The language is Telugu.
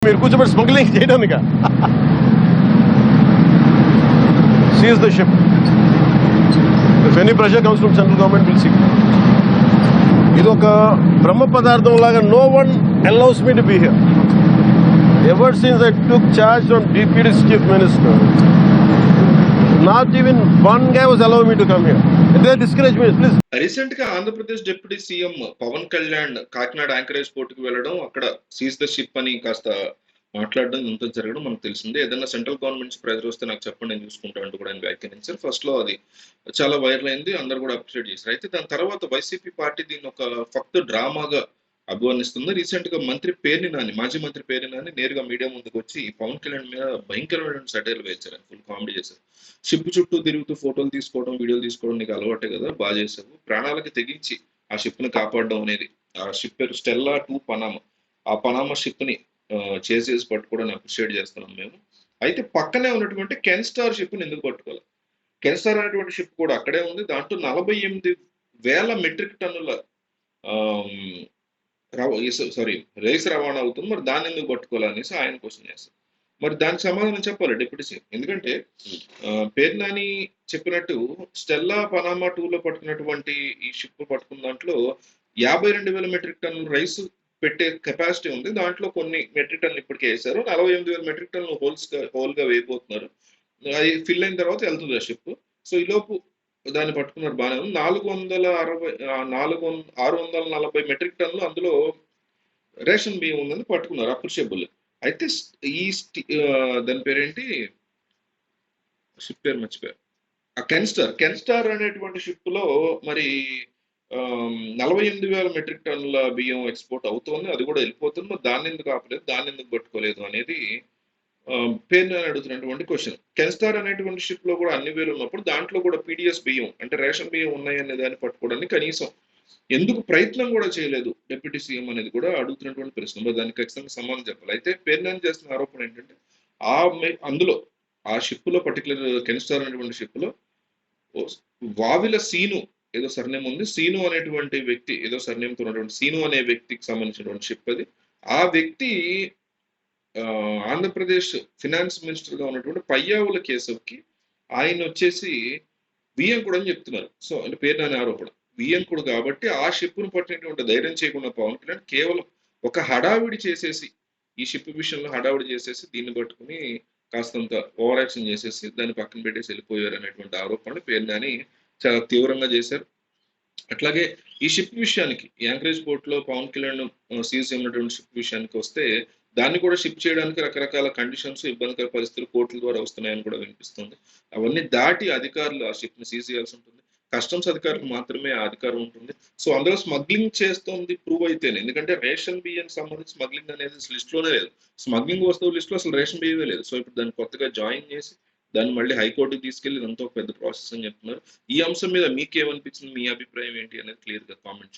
మీరు కూర్చోబెట్టి స్మగ్లింగ్ చేయడానికి. Seize the ship. If any pressure comes from central government will see. ఇది ఒక బ్రహ్మ పదార్థం లాగా. No one allows me to be here. Ever since I took charge from DPD's chief minister, not even one guy was allowing me to come here. They discourage me, please. Recent గా Andhra Pradesh deputy CM Pawan Kalyan Kakinada anchorage పోర్టుకు వెళ్ళడం, అక్కడ సీజ్ ద షిప్ అని కాస్త మాట్లాడడం ఇంత జరగడం మనకు తెలిసిందే. ఏదైనా సెంట్రల్ గవర్నమెంట్ ప్రెజర్ వస్తే నాకు చెప్పండి, నేను చూసుకుంటా అంటూ కూడా ఆయన వ్యాఖ్యానించారు. ఫస్ట్ లో అది చాలా వైరల్ అయింది, అందరు కూడా అప్రిషియేట్ చేశారు. అయితే దాని తర్వాత వైసీపీ పార్టీ దీన్ని ఒక ఫక్త్ డ్రామాగా అభివర్ణిస్తుంది. రీసెంట్ గా మంత్రి పేర్ని నాని, మాజీ మంత్రి పేర్ని నాని నేరుగా మీడియా ముందుకు వచ్చి పవన్ కళ్యాణ్ మీద భయంకరమైన సెటైర్లు వేశారు. ఫుల్ కామెడీ చేశారు. షిప్ చుట్టూ తిరుగుతూ ఫోటోలు తీసుకోవడం, వీడియోలు తీసుకోవడం నీకు అలవాటే కదా, బాగా చేశావు. ప్రాణాలకి తెగించి ఆ షిప్ ని కాపాడడం అనేది, ఆ షిప్ పేరు స్టెల్లా టు పనామా. ఆ పనామా షిప్ ని చేసేసి పట్టుకోవడానికి అప్రిషియేట్ చేస్తున్నాం మేము. అయితే పక్కనే ఉన్నటువంటి కెన్ స్టార్ షిప్ ని ఎందుకు పట్టుకోవాలి? కెన్ స్టార్ అనేటువంటి షిప్ కూడా అక్కడే ఉంది. దాంట్లో 48,000 మెట్రిక్ టన్నుల రైస్ రవాణా అవుతుంది. మరి దాన్ని ఎందుకు పట్టుకోవాలనేసి ఆయన క్వశ్చన్ చేస్తారు. మరి దానికి సమాధానం చెప్పాలి డిప్యూటీ సీఎం. ఎందుకంటే పేరు నాని చెప్పినట్టు స్టెల్లా పనామా 2లో పట్టుకున్నటువంటి ఈ షిప్ పట్టుకున్న దాంట్లో 52,000 మెట్రిక్ టన్నుల రైస్ పెట్టే కెపాసిటీ ఉంది. దాంట్లో కొన్ని మెట్రిక్ టన్నులు ఇప్పటికే వేశారు. 48,000 మెట్రిక్ టన్నులు హోల్గా వేయబోతున్నారు. అది ఫిల్ అయిన తర్వాత వెళ్తుంది ఆ షిప్. సో ఈ లోపు దాన్ని పట్టుకున్నారు, బాగానే ఉంది. 640 మెట్రిక్ టన్నులు అందులో రేషన్ బియ్యం ఉందని పట్టుకున్నారు, అప్రిషియబుల్. అయితే ఈ దాని పేరేంటి, షిప్ పేరు మర్చిపోయారు, ఆ కెన్ స్టార్ అనేటువంటి షిప్ లో మరి 48,000 మెట్రిక్ టన్నుల బియ్యం ఎక్స్పోర్ట్ అవుతోంది. అది కూడా వెళ్ళిపోతుంది. మరి దాన్ని ఎందుకు ఆపలేదు, దాన్ని ఎందుకు పట్టుకోలేదు అనేది పేరు అడుగుతున్నటువంటి క్వశ్చన్. కెన్ స్టార్ అనేటువంటి షిప్ లో కూడా అన్ని వేలు ఉన్నప్పుడు దాంట్లో కూడా పీడిఎస్ బియ్యం అంటే రేషన్ బియ్యం ఉన్నాయనే దాన్ని పట్టుకోవడానికి కనీసం ఎందుకు ప్రయత్నం కూడా చేయలేదు డిప్యూటీ సీఎం అనేది కూడా అడుగుతున్నటువంటి ప్రశ్న. మరి దానికి ఖచ్చితంగా సమాధానం చెప్పాలి. అయితే పేర్నాని చేస్తున్న ఆరోపణ ఏంటంటే అందులో ఆ షిప్ లో పర్టికులర్ కెన్ స్టార్ అనేటువంటి షిప్ లో వావిల సీను ఏదో సర్నేమ్ ఉంది, సీను అనేటువంటి వ్యక్తి ఏదో సర్నేమ్ తో ఉన్నటువంటి సీను అనే వ్యక్తికి సంబంధించినటువంటి షిప్ అది. ఆ వ్యక్తి ఆంధ్రప్రదేశ్ ఫినాన్స్ మినిస్టర్ గా ఉన్నటువంటి పయ్యావుల కేశవ్కి ఆయన వచ్చేసి వియ్యంకుడు అని చెప్తున్నారు. సో అంటే పేరు నాని ఆరోపణ వియ్యంకుడు కాబట్టి ఆ షిప్ ను పట్టినటువంటి ధైర్యం చేయకుండా పవన్ కళ్యాణ్ కేవలం ఒక హడావిడి చేసేసి, ఈ షిప్ విషయంలో హడావిడి చేసేసి దీన్ని పట్టుకుని కాస్తంత ఓవర్ యాక్షన్ చేసేసి దాన్ని పక్కన పెట్టేసి వెళ్ళిపోయారు అనేటువంటి ఆరోపణలు పేరు నాని చాలా తీవ్రంగా చేశారు. అట్లాగే ఈ షిప్ విషయానికి, యాంకరేజ్ పోర్ట్ లో పవన్ కళ్యాణ్ సీజ్ అయినటువంటి షిప్ విషయానికి వస్తే దాన్ని కూడా షిప్ చేయడానికి రకరకాల కండిషన్స్, ఇబ్బందికర పరిస్థితులు కోర్టుల ద్వారా వస్తున్నాయని కూడా వినిపిస్తుంది. అవన్నీ దాటి అధికారులు ఆ షిప్ ని సీజ్ చేయాల్సి ఉంటుంది. కస్టమ్స్ అధికారులకు మాత్రమే ఆ అధికారం ఉంటుంది. సో అందులో స్మగ్లింగ్ చేస్తోంది ప్రూవ్ అయితేనే, ఎందుకంటే రేషన్ బియ్యానికి సంబంధించి స్మగ్లింగ్ అనేది లిస్ట్ లోనే లేదు. స్మగ్లింగ్ వస్తువు లిస్ట్ లో అసలు రేషన్ బియ్యమే లేదు. సో ఇప్పుడు దాన్ని కొత్తగా జాయిన్ చేసి దాన్ని మళ్ళీ హైకోర్టుకి తీసుకెళ్లి ఇదంతా ఒక పెద్ద ప్రాసెస్ అని చెప్తున్నారు. ఈ అంశం మీద మీకేమనిపించింది, మీ అభిప్రాయం ఏంటి అనేది క్లియర్ గా కామెంట్ చేయండి.